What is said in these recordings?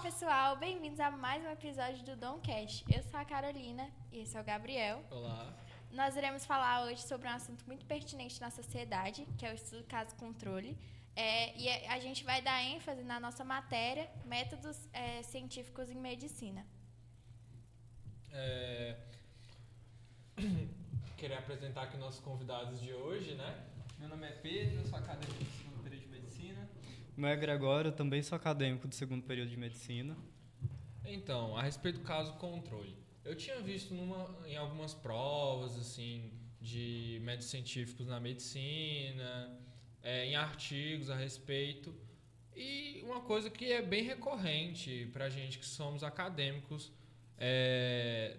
pessoal, bem-vindos a mais um episódio do Domcast. Eu sou a Carolina e esse é o Gabriel. Olá. Nós iremos falar hoje sobre um assunto muito pertinente na sociedade, que é o estudo caso-controle. A gente vai dar ênfase na nossa matéria, métodos científicos em medicina. Queria apresentar aqui nossos convidados de hoje, né? Meu nome é Pedro, eu sou acadêmico do segundo período de medicina. Meu nome é Gregório, eu também sou acadêmico do segundo período de medicina. Então, a respeito do caso controle. Eu tinha visto em algumas provas, assim, de métodos científicos na medicina, em artigos a respeito. E uma coisa que é bem recorrente para a gente que somos acadêmicos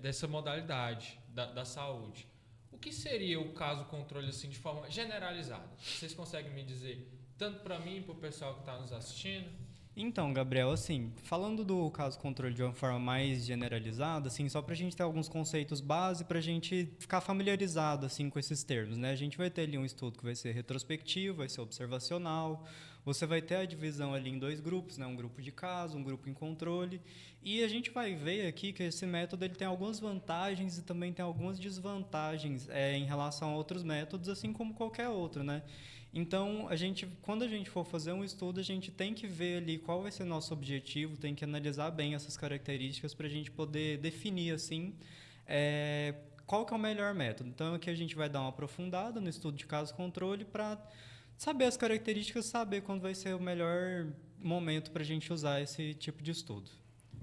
dessa modalidade da saúde. O que seria o caso controle assim de forma generalizada? Vocês conseguem me dizer, tanto para mim e para o pessoal que está nos assistindo? Então, Gabriel, assim, falando do caso controle de uma forma mais generalizada, assim, só para a gente ter alguns conceitos base, para a gente ficar familiarizado assim, com esses termos, né? A gente vai ter ali um estudo que vai ser retrospectivo, vai ser observacional, você vai ter a divisão ali em dois grupos, né? Um grupo de caso, um grupo em controle, e a gente vai ver aqui que esse método ele tem algumas vantagens e também tem algumas desvantagens em relação a outros métodos, assim como qualquer outro, né? Então, quando a gente for fazer um estudo, a gente tem que ver ali qual vai ser nosso objetivo, tem que analisar bem essas características para a gente poder definir assim qual que é o melhor método. Então, aqui a gente vai dar uma aprofundada no estudo de caso-controle para saber as características, saber quando vai ser o melhor momento para a gente usar esse tipo de estudo.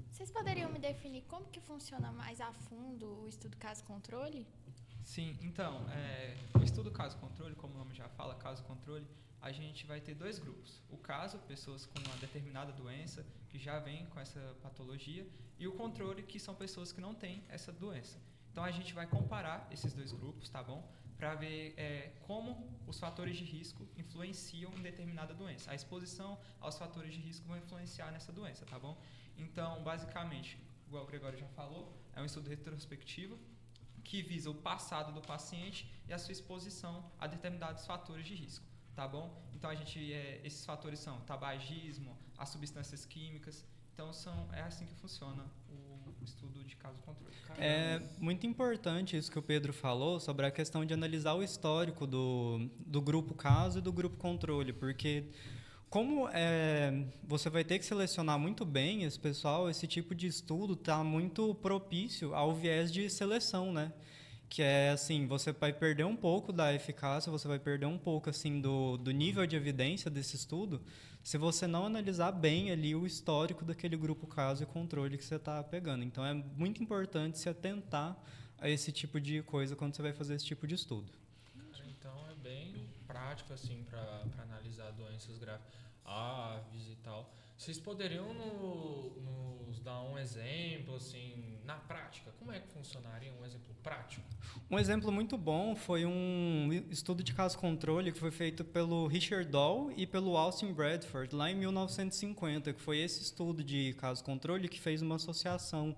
Vocês poderiam me definir como que funciona mais a fundo o estudo caso-controle? Sim, então, o estudo caso-controle, como o nome já fala, caso-controle, a gente vai ter dois grupos. O caso, pessoas com uma determinada doença, que já vêm com essa patologia, e o controle, que são pessoas que não têm essa doença. Então, a gente vai comparar esses dois grupos, tá bom? Para ver como os fatores de risco influenciam em determinada doença. A exposição aos fatores de risco vão influenciar nessa doença, tá bom? Então, basicamente, igual o Gregório já falou, é um estudo retrospectivo, que visa o passado do paciente e a sua exposição a determinados fatores de risco, tá bom? Então, esses fatores são tabagismo, as substâncias químicas. Então, é assim que funciona o estudo de caso-controle. É muito importante isso que o Pedro falou sobre a questão de analisar o histórico do grupo caso e do grupo controle, porque você vai ter que selecionar muito bem esse pessoal, esse tipo de estudo está muito propício ao viés de seleção, né? Que é assim, você vai perder um pouco da eficácia, você vai perder um pouco assim do nível de evidência desse estudo, se você não analisar bem ali o histórico daquele grupo caso e controle que você está pegando. Então é muito importante se atentar a esse tipo de coisa quando você vai fazer esse tipo de estudo. Então é bem prático assim para analisar doenças graves, aves e tal. Vocês poderiam nos dar um exemplo assim na prática? Como é que funcionaria um exemplo prático? Um exemplo muito bom foi um estudo de caso-controle que foi feito pelo Richard Doll e pelo Austin Bradford lá em 1950, que foi esse estudo de caso-controle que fez uma associação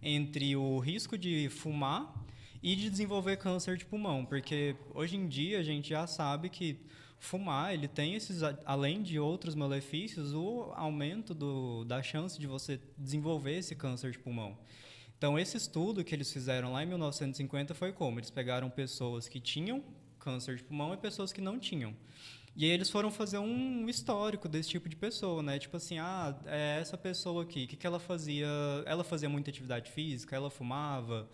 entre o risco de fumar e de desenvolver câncer de pulmão, porque hoje em dia a gente já sabe que fumar, ele tem além de outros malefícios, o aumento da chance de você desenvolver esse câncer de pulmão. Então, esse estudo que eles fizeram lá em 1950 foi como? Eles pegaram pessoas que tinham câncer de pulmão e pessoas que não tinham. E aí eles foram fazer um histórico desse tipo de pessoa, né? Tipo assim, essa pessoa aqui, o que ela fazia? Ela fazia muita atividade física, ela fumava,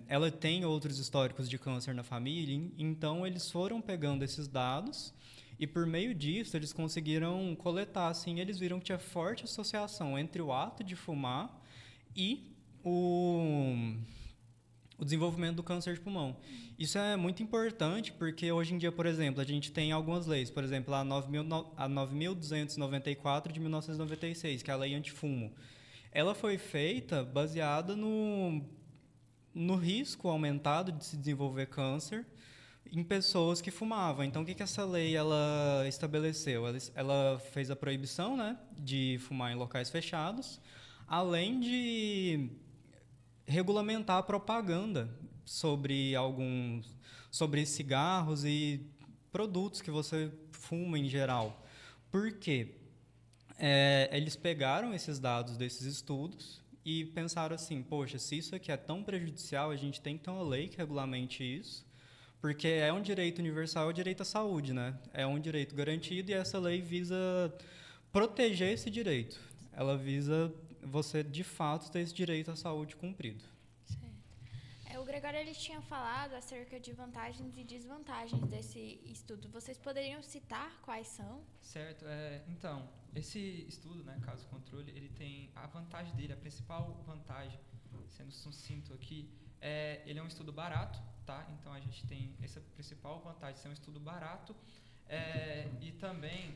ela tem outros históricos de câncer na família. Então, eles foram pegando esses dados e, por meio disso, eles conseguiram coletar, assim, eles viram que tinha forte associação entre o ato de fumar e o desenvolvimento do câncer de pulmão. Isso é muito importante porque hoje em dia, por exemplo, a gente tem algumas leis, por exemplo, a 9.294 de 1996, que é a lei antifumo. Ela foi feita baseada no risco aumentado de se desenvolver câncer em pessoas que fumavam. Então, o que essa lei ela estabeleceu? Ela fez a proibição, né, de fumar em locais fechados, além de regulamentar a propaganda sobre cigarros e produtos que você fuma em geral. Por quê? Eles pegaram esses dados desses estudos e pensaram assim, poxa, se isso aqui é tão prejudicial, a gente tem que ter uma lei que regulamente isso, porque é um direito universal, é o direito à saúde, né? É um direito garantido e essa lei visa proteger esse direito. Ela visa você, de fato, ter esse direito à saúde cumprido. O Gregório ele tinha falado acerca de vantagens e desvantagens desse estudo. Vocês poderiam citar quais são? Certo. Então, esse estudo, né, caso controle, ele tem a vantagem dele, a principal vantagem, sendo sucinto aqui, ele é um estudo barato, tá? Então, a gente tem essa principal vantagem de ser um estudo barato. E também,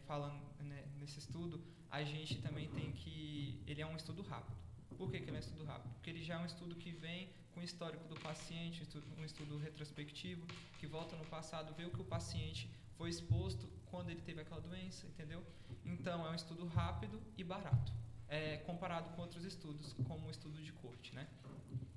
falando, né, nesse estudo, a gente também tem que ele é um estudo rápido. Por que ele é um estudo rápido? Porque ele já é um estudo que vem com o histórico do paciente, um estudo retrospectivo, que volta no passado, vê o que o paciente foi exposto quando ele teve aquela doença, entendeu? Então, é um estudo rápido e barato, comparado com outros estudos, como o estudo de corte, né?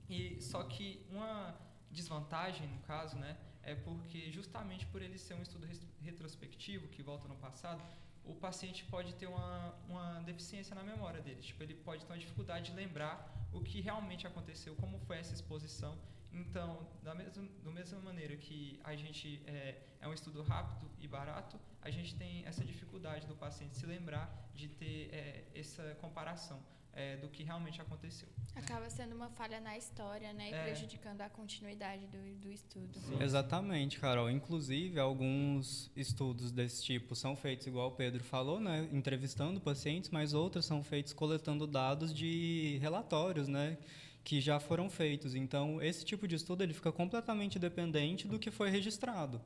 E só que uma desvantagem, no caso, né, é porque justamente por ele ser um estudo retrospectivo, que volta no passado, o paciente pode ter uma deficiência na memória dele. Tipo, ele pode ter uma dificuldade de lembrar o que realmente aconteceu, como foi essa exposição. Então, da mesma maneira que a gente é um estudo rápido e barato, a gente tem essa dificuldade do paciente se lembrar de ter essa comparação do que realmente aconteceu. Acaba sendo uma falha na história, né? E prejudicando a continuidade do estudo. Sim. Exatamente, Carol. Inclusive, alguns estudos desse tipo são feitos, igual o Pedro falou, né? Entrevistando pacientes, mas outros são feitos coletando dados de relatórios, né? Que já foram feitos. Então, esse tipo de estudo ele fica completamente dependente do que foi registrado.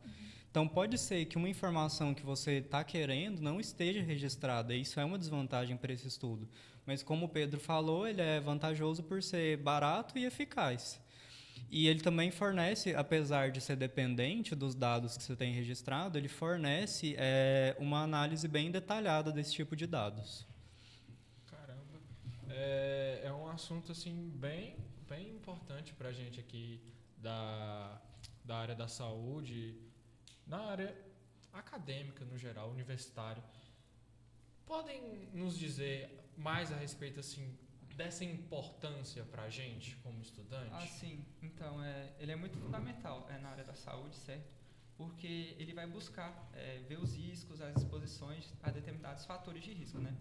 Então, pode ser que uma informação que você está querendo não esteja registrada, e isso é uma desvantagem para esse estudo. Mas, como o Pedro falou, ele é vantajoso por ser barato e eficaz. E ele também fornece, apesar de ser dependente dos dados que você tem registrado, ele fornece uma análise bem detalhada desse tipo de dados. Caramba. É um assunto assim, bem importante para a gente aqui da área da saúde, na área acadêmica no geral, universitário. Podem nos dizer mais a respeito assim dessa importância para a gente como estudante? Sim. Então, ele é muito fundamental na área da saúde, certo? Porque ele vai buscar ver os riscos, as exposições a determinados fatores de risco, né?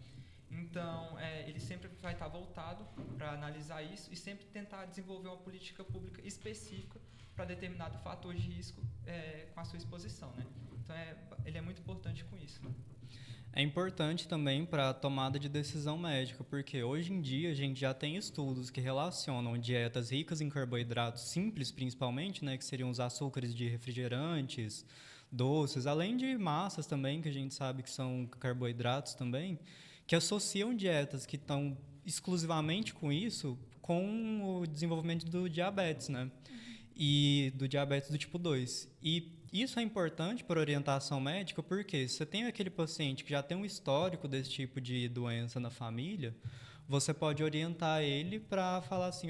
Então, ele sempre vai estar voltado para analisar isso e sempre tentar desenvolver uma política pública específica para determinado fator de risco com a sua exposição, né? Então, ele é muito importante com isso, né? É importante também para a tomada de decisão médica, porque hoje em dia a gente já tem estudos que relacionam dietas ricas em carboidratos simples, principalmente, né, que seriam os açúcares de refrigerantes, doces, além de massas também, que a gente sabe que são carboidratos também, que associam dietas que estão exclusivamente com isso, com o desenvolvimento do diabetes, né? E do diabetes do tipo 2. E isso é importante para orientação médica porque se você tem aquele paciente que já tem um histórico desse tipo de doença na família, você pode orientar ele para falar assim,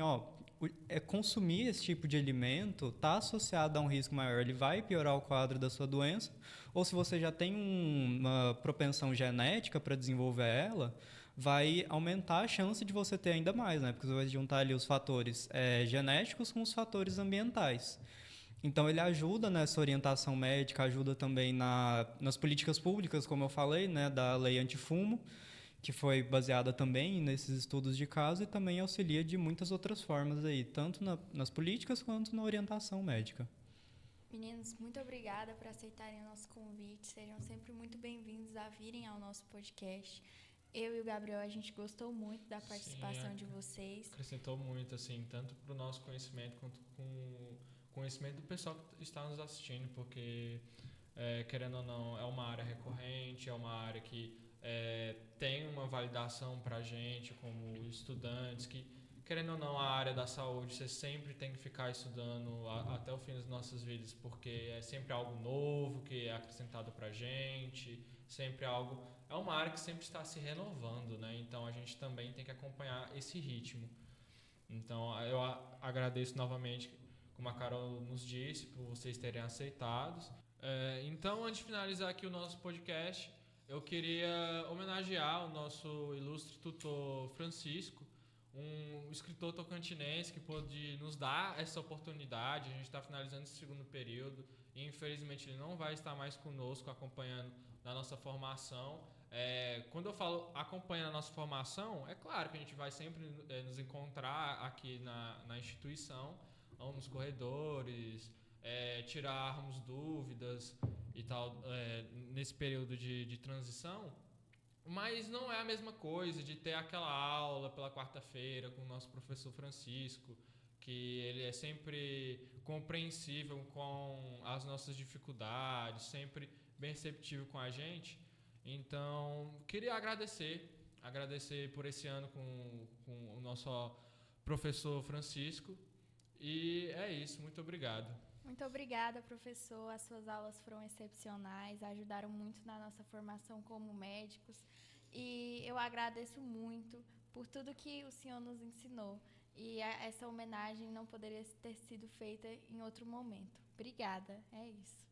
consumir esse tipo de alimento está associado a um risco maior, ele vai piorar o quadro da sua doença, ou se você já tem uma propensão genética para desenvolver ela, vai aumentar a chance de você ter ainda mais, né? Porque você vai juntar ali os fatores genéticos com os fatores ambientais. Então, ele ajuda nessa orientação médica, ajuda também nas políticas públicas, como eu falei, né, da lei antifumo, que foi baseada também nesses estudos de caso e também auxilia de muitas outras formas aí, tanto nas políticas quanto na orientação médica. Meninos, muito obrigada por aceitarem o nosso convite. Sejam sempre muito bem-vindos a virem ao nosso podcast. Eu e o Gabriel, a gente gostou muito da participação de vocês. Acrescentou muito, assim, tanto para o nosso conhecimento quanto com o conhecimento do pessoal que está nos assistindo, porque, querendo ou não, é uma área recorrente, é uma área que tem uma validação para a gente como estudantes, que, querendo ou não, a área da saúde, você sempre tem que ficar estudando até o fim das nossas vidas, porque é sempre algo novo que é acrescentado para a gente, sempre algo... É uma área que sempre está se renovando, né? Então, a gente também tem que acompanhar esse ritmo. Então, eu agradeço novamente, como a Carol nos disse, por vocês terem aceitado. Então, antes de finalizar aqui o nosso podcast, eu queria homenagear o nosso ilustre tutor Francisco, um escritor tocantinense que pôde nos dar essa oportunidade. A gente está finalizando esse segundo período e infelizmente ele não vai estar mais conosco acompanhando na nossa formação. Quando eu falo acompanhando a nossa formação, é claro que a gente vai sempre nos encontrar aqui na instituição, nos corredores, tirarmos dúvidas e tal, nesse período de transição. Mas não é a mesma coisa de ter aquela aula pela quarta-feira com o nosso professor Francisco, que ele é sempre compreensível com as nossas dificuldades, sempre bem receptivo com a gente. Então, queria agradecer por esse ano com o nosso professor Francisco. E é isso, muito obrigado. Muito obrigada, professor. As suas aulas foram excepcionais, ajudaram muito na nossa formação como médicos. E eu agradeço muito por tudo que o senhor nos ensinou. E essa homenagem não poderia ter sido feita em outro momento. Obrigada, é isso.